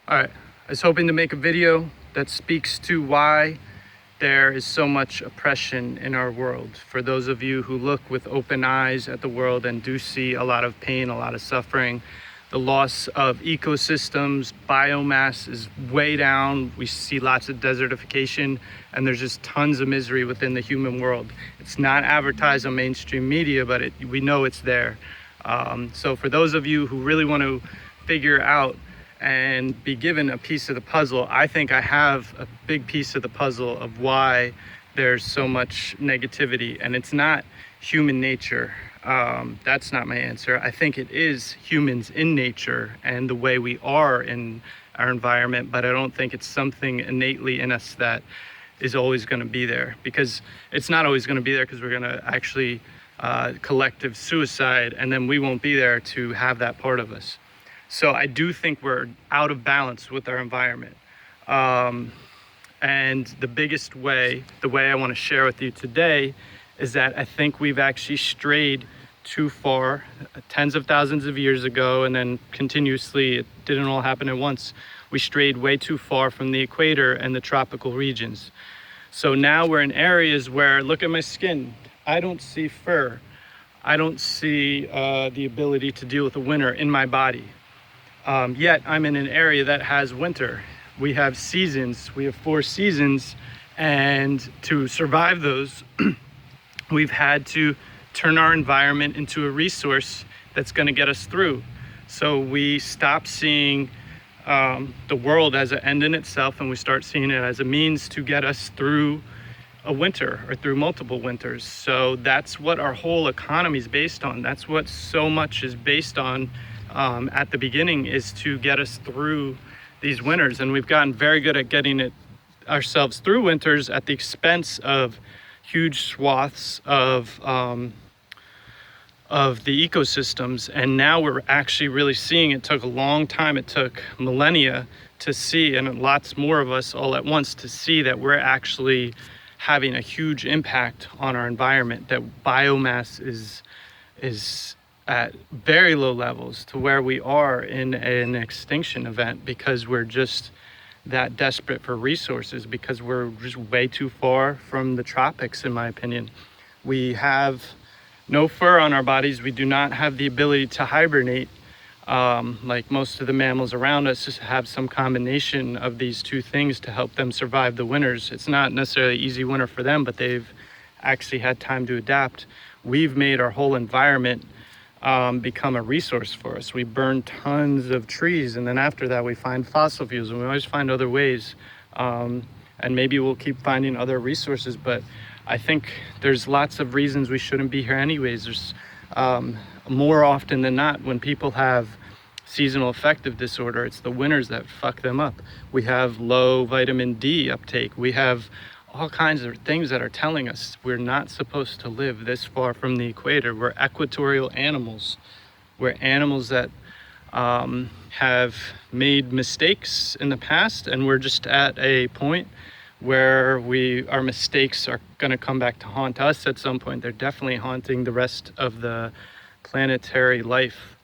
All right, I was hoping to make a video that speaks to why there is so much oppression in our world. For those of you who look with open eyes at the world and do see a lot of pain, a lot of suffering, the loss of ecosystems, biomass is way down. We see lots of desertification, and there's just tons of misery within the human world. It's not advertised on mainstream media, but we know it's there. So for those of you who really want to figure out and be given a piece of the puzzle, I think I have a big piece of the puzzle of why there's so much negativity, and it's not human nature. That's not my answer. I think it is humans in nature and the way we are in our environment, but I don't think it's something innately in us that is always going to be there, because it's not always going to be there, because we're going to actually collective suicide, and then we won't be there to have that part of us. So I do think we're out of balance with our environment. And the biggest way, the way I want to share with you today, is that I think we've actually strayed too far tens of thousands of years ago, and then continuously, it didn't all happen at once. We strayed way too far from the equator and the tropical regions. So now we're in areas where, look at my skin, I don't see fur. I don't see the ability to deal with the winter in my body. Yet I'm in an area that has winter. We have seasons, we have 4 seasons, and to survive those, we've had to turn our environment into a resource that's going to get us through. So we stop seeing the world as an end in itself, and we start seeing it as a means to get us through a winter or through multiple winters. So that's what our whole economy is based on. That's what so much is based on. At the beginning, is to get us through these winters, and we've gotten very good at getting ourselves through winters at the expense of huge swaths of the ecosystems. And now we're actually really seeing, it took a long time, it took millennia to see, and lots more of us all at once to see, that we're actually having a huge impact on our environment, that biomass is at very low levels to where we are in an extinction event, because we're just that desperate for resources, because we're just way too far from the tropics, in my opinion. We have no fur on our bodies. We do not have the ability to hibernate like most of the mammals around us. Just have some combination of these two things to help them survive the winters. It's not necessarily easy winter for them, but they've actually had time to adapt. We've made our whole environment become a resource for us. We burn tons of trees, and then after that we find fossil fuels, and we always find other ways, and maybe we'll keep finding other resources, but I think there's lots of reasons we shouldn't be here anyways. There's more often than not, when people have seasonal affective disorder, it's the winters that fuck them up. We have low vitamin D uptake. We have all kinds of things that are telling us we're not supposed to live this far from the equator. We're equatorial animals. We're animals that have made mistakes in the past, and we're just at a point where our mistakes are going to come back to haunt us at some point. They're definitely haunting the rest of the planetary life,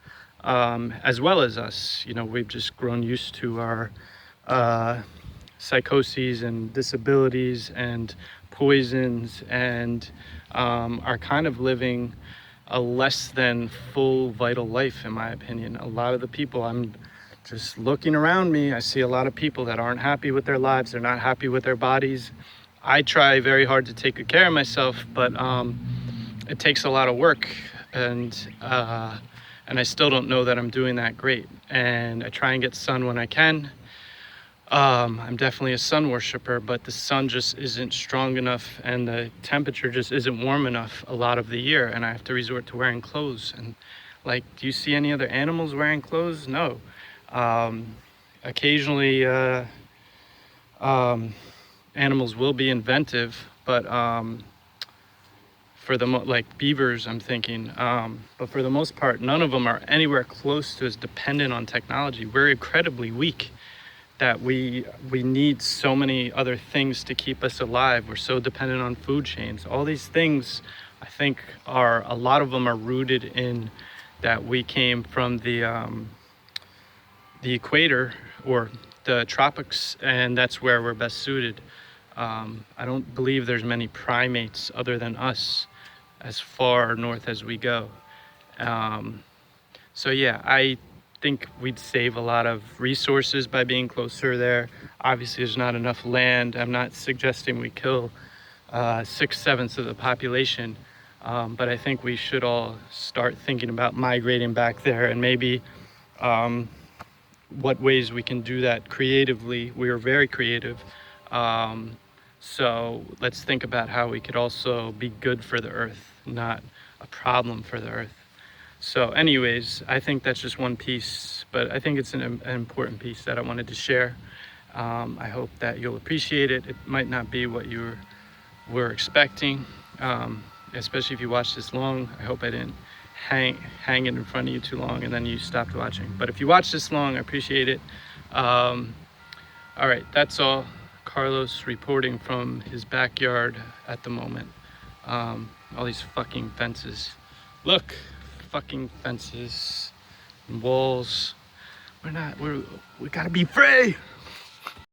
as well as us. You know, we've just grown used to our psychoses and disabilities and poisons, and are kind of living a less than full vital life, in my opinion. A lot of the people, I'm just looking around me, I see a lot of people that aren't happy with their lives. They're not happy with their bodies. I try very hard to take good care of myself, but it takes a lot of work, and I still don't know that I'm doing that great. And I try and get sun when I can. I'm definitely a sun worshiper, but the sun just isn't strong enough, and the temperature just isn't warm enough a lot of the year, and I have to resort to wearing clothes. And like, do you see any other animals wearing clothes? No. Occasionally animals will be inventive, but for the like beavers, I'm thinking, but for the most part, none of them are anywhere close to as dependent on technology. We're incredibly weak, that we need so many other things to keep us alive. We're so dependent on food chains. All these things, I think, a lot of them are rooted in that we came from the equator, or the tropics, and that's where we're best suited. I don't believe there's many primates other than us as far north as we go. Um, so yeah, I think we'd save a lot of resources by being closer there. Obviously, there's not enough land. I'm not suggesting we kill 6/7 of the population, but I think we should all start thinking about migrating back there, and maybe what ways we can do that creatively. We are very creative. So let's think about how we could also be good for the earth, not a problem for the earth. So anyways, I think that's just one piece, but I think it's an important piece that I wanted to share. I hope that you'll appreciate it. It might not be what you were expecting, especially if you watch this long. I hope I didn't hang it in front of you too long and then you stopped watching. But if you watch this long, I appreciate it. All right, that's all. Carlos reporting from his backyard at the moment. All these fucking fences. Look, fucking fences and walls. We gotta be free.